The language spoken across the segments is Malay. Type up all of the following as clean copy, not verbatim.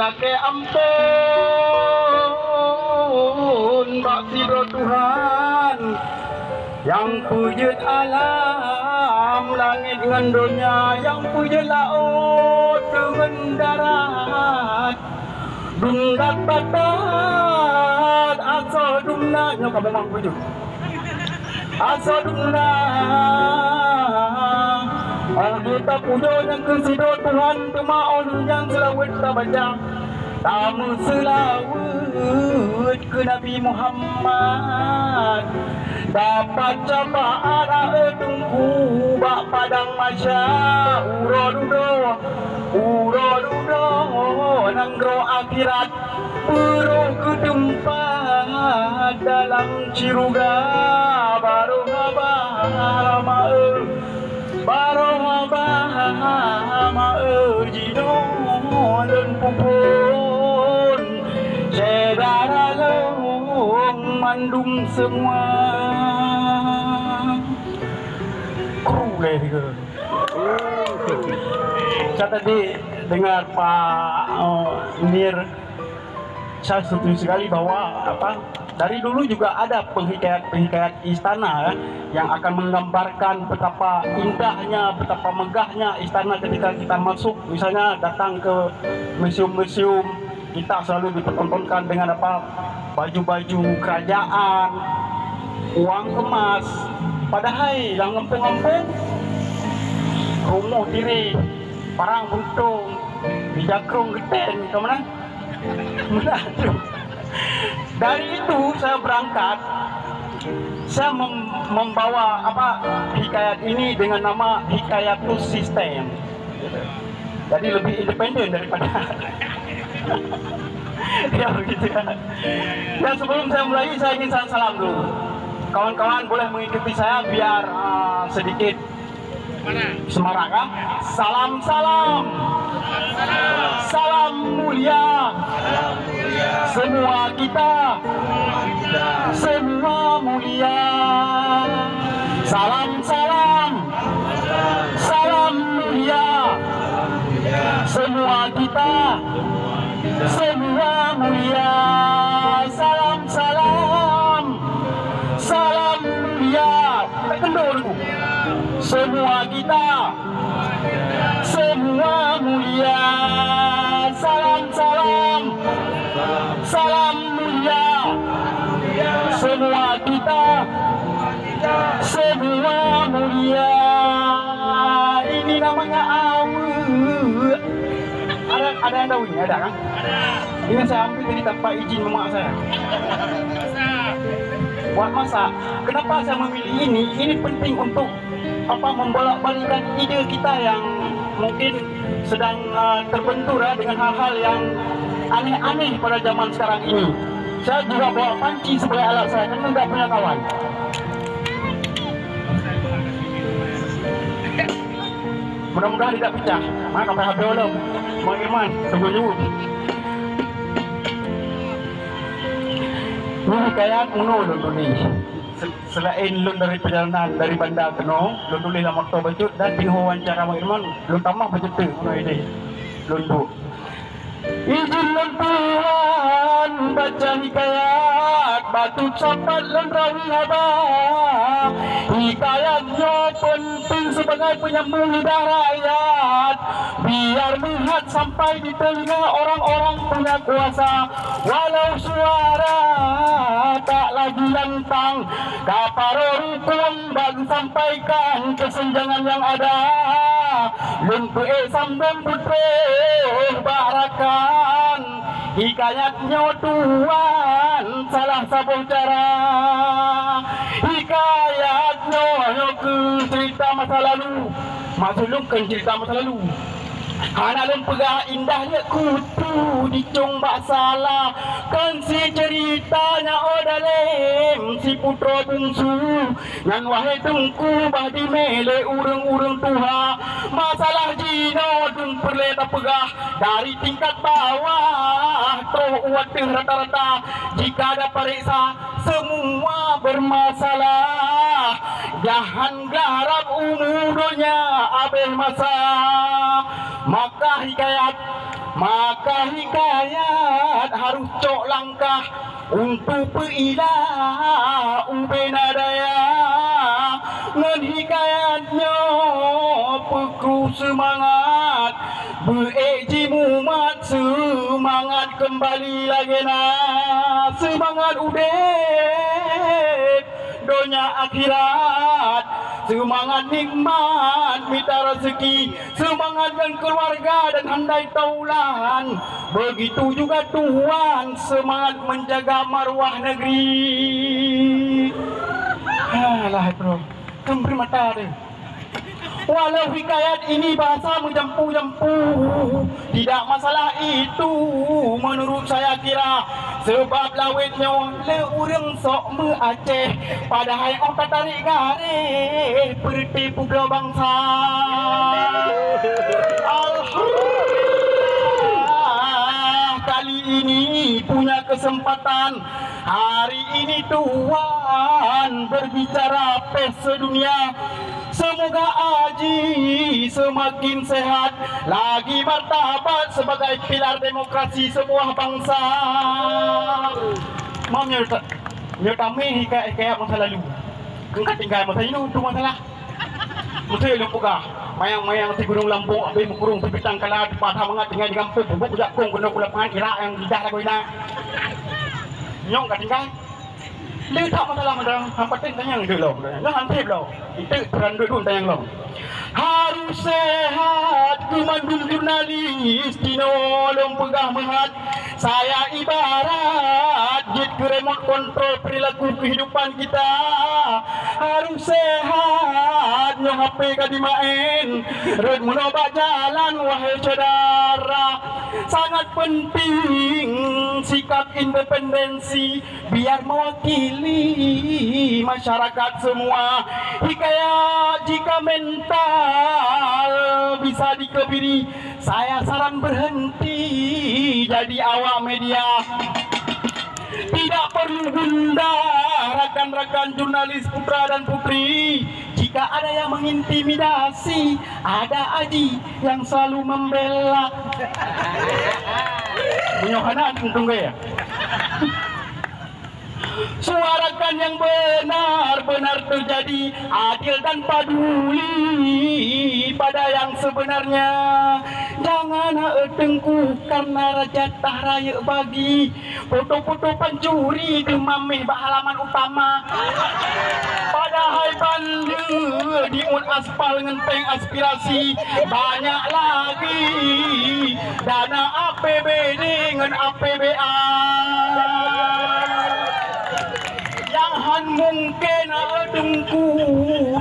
laki ampun bak sidro Tuhan yang pujud alam langit dengan dunia, yang pujud laut dengan darat, dundat batat asal dumna nyok kamu mang pujud asal dumna. Kita puja yang kesidro Tuhan temaun yang selawat tabaca tamu selawat ke Nabi Muhammad dapat capaat tungku bak padang masya urodudo nanggro akhirat peruh ketempat dalam ciruga baru Baroma erjino dan pupun saudara long mandum semua kru ke. Saya tadi dengar Pak Nir, saya setuju sekali bahwa dari dulu juga ada penghikayat istana yang akan menggambarkan betapa indahnya, betapa megahnya istana ketika kita masuk. Misalnya datang ke museum-museum, kita selalu dipertontonkan dengan baju-baju kerajaan, uang emas. Padahal yang ngempung-ngempung rumah diri, parang buntung, dijakrung geden, kemana? Dari itu saya berangkat, saya membawa hikayat ini dengan nama Hikayatus System. Jadi lebih independen daripada ya begitu ya. Dan sebelum saya mulai, saya ingin salam dulu. Kawan-kawan boleh mengikuti saya biar sedikit semarak kan? Salam mulia semua kita, semua mulia. Salam mulia semua kita, semua mulia. Salam mulia. Kendorku. Semua kita, semua mulia. Salam mulia. Semua kita, semua mulia. Ini namanya awet. Ada yang tahu ini? Ada kan? Ini saya ambil dari tanpa izin mama saya. Buat masak. Kenapa saya memilih ini? Ini penting untuk membolak-balikkan ide kita yang mungkin sedang terbentur dengan hal-hal yang aneh-aneh pada zaman sekarang ini. Saya juga bawa panci sebagai alat saya, karena nggak punya kawan. Mudah-mudahan tidak pecah. Mana sampai HP belum? Bang Irman, tunggu dulu. Ini kayak menurut ini. Selain lun dari perjalanan dari bandar Keno, lun tulis dalam maktab bacut dan tinggal wawancara Bang Irman, lun tambah bacut tu, ini lun tu. Izin lun Tuhan baca hikayat batu capat lun rawi haba. Hikayatnya penting sebagai penyambung lidah rakyat, biar melihat sampai di telinga orang-orang punya kuasa. Walau suara tak lagi lantang, kaparo hukum bagi sampaikan kesenjangan yang ada. Luntu sambung putih barakan, hikayatnya Tuhan salah satu cara. Hikayatnya ke cerita masa lalu, maksudkan cerita masa lalu. Anak lem pegah indahnya kutu dicombak salah kan si ceritanya odalem si putra bungsu ngan wahai tengku bah di mele urang-urang tuha masalah jino dun perleta pegah dari tingkat bawah toh uat rata-rata jika ada periksa semua bermasalah jangan garap umurnya abeh masa. Maka hikayat maka hikayat harus cok langkah untuk peilah ubena daya ngan hikayatnya pekru semangat beeji mumat semangat kembali lagi na semangat udet dunia akhirat semangat nikmat minta rezeki semangat dan keluarga dan handai taulan begitu juga Tuhan semangat menjaga marwah negeri. Alah bro kembri mata deh. Walau hikayat ini bahasa menjampu-jampu, tidak masalah itu menurut saya kira. Sebab lawitnya le urang sok me Aceh, padahal orang tarik garis bertipu belah bangsa. Alhamdulillah kali ini punya kesempatan. Hari ini Tuhan berbicara pes sedunia. Semoga Aji semakin sehat, lagi martabat sebagai pilar demokrasi sebuah bangsa. Mam nyertami hikayat masa lalu. Engkau tinggal masa ini untuk masalah. Betul lupa mayang-mayang di Gunung Lampung, habis mukurung pipitang kala di patah mengat tinggal di kampung, bubuk jakung kena kula pangan Irak yang lidah lagu ina. Nyong kat tinggal. Dia tak masalah madang, hampa ting tanyang dulu loh, jangan tip loh, itu peran dulu tanyang loh. Harus sehat, kemandul jurnalis, tinolong pegah mehat. Saya ibarat jet ke remote control perilaku kehidupan kita. Harus sehat, nyong HP kadimain, red menobak jalan wahai saudara. Sangat penting sikap independensi biar mewakili masyarakat semua. Hikayat jika mental bisa dikebiri, saya saran berhenti jadi awak media. Tidak perlu bunda rakan-rakan jurnalis putra dan putri. Jika ada yang mengintimidasi, ada Aji yang selalu membela. Menyohanan untung gaya. Suarakan yang benar-benar terjadi, adil dan paduli pada yang sebenarnya. Jangan tengku karena raja raya bagi foto-foto pencuri demamih halaman utama. Padahal banda di aspal ngenteng aspirasi banyak lagi dana APBD dengan APBA. Jangan mungkin dengku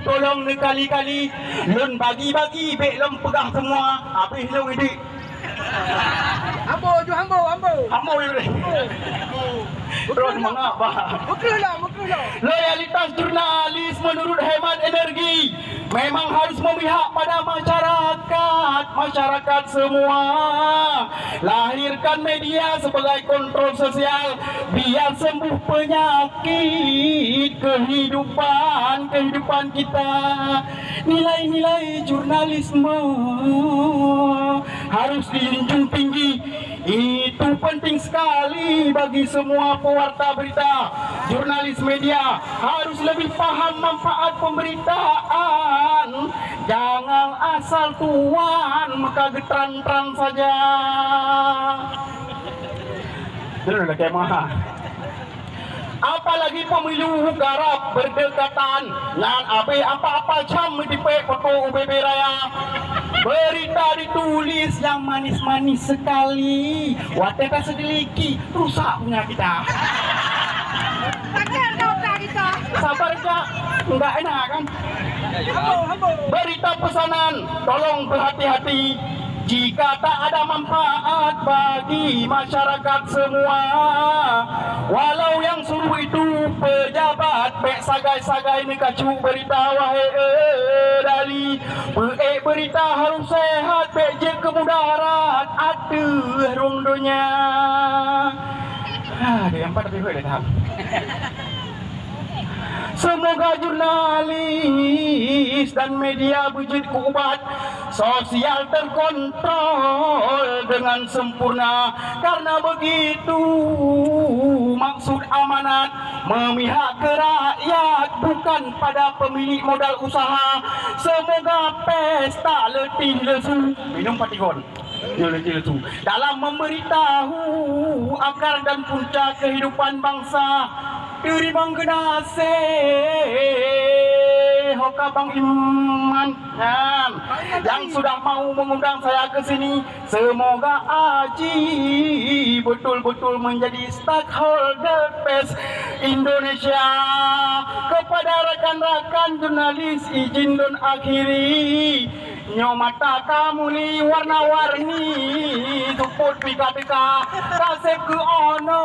tolong kali-kali lun bagi-bagi bek lom pegang semua habis lom ini ambo ini terus mengapa loyalitas jurnalis menurut hemat energi memang harus memihak pada masyarakat semua. Lahirkan media sebagai kontrol sosial biar sembuh penyakit kehidupan kita. Nilai-nilai jurnalisme harus dijunjung tinggi. Itu penting sekali bagi semua pewarta berita. Jurnalis media harus lebih paham manfaat pemberitaan. Jangan asal tuan maka getran-tran saja. Itu udah kayak mahal. Apalagi pemilu garap berdekatan dan apa-apa jam dipek foto UBB Raya. Berita ditulis yang manis-manis sekali. Wateta sedeliki rusak punya kita. Sabar aja, enggak enak kan? Berita pesanan, tolong berhati-hati. Jika tak ada manfaat bagi masyarakat semua, walau yang suruh itu pejabat, pek sagai-sagai ni kacu berita wahai dali. Berita harus sehat, pek je kemudarat, ada rong dunia. Ada yang pada pihak dah tahap. Semoga jurnalis dan media wujud kuat, sosial terkontrol dengan sempurna. Karena begitu maksud amanat memihak ke rakyat, bukan pada pemilik modal usaha. Semoga pesta letih lesu, minum patigon, letih lesu, dalam memberitahu akar dan puncak kehidupan bangsa. Diri Bang Genase, Hoka Bang Iman, yang sudah mau mengundang saya ke sini. Semoga Aji betul-betul menjadi stakeholder pers Indonesia. Kepada rekan-rekan jurnalis, izin don akhiri. Nyo mata kamu li warna-warni, tuput pika-pika, kasih ke ono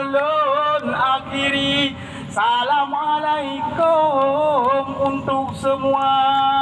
lon akhiri. Assalamualaikum untuk semua.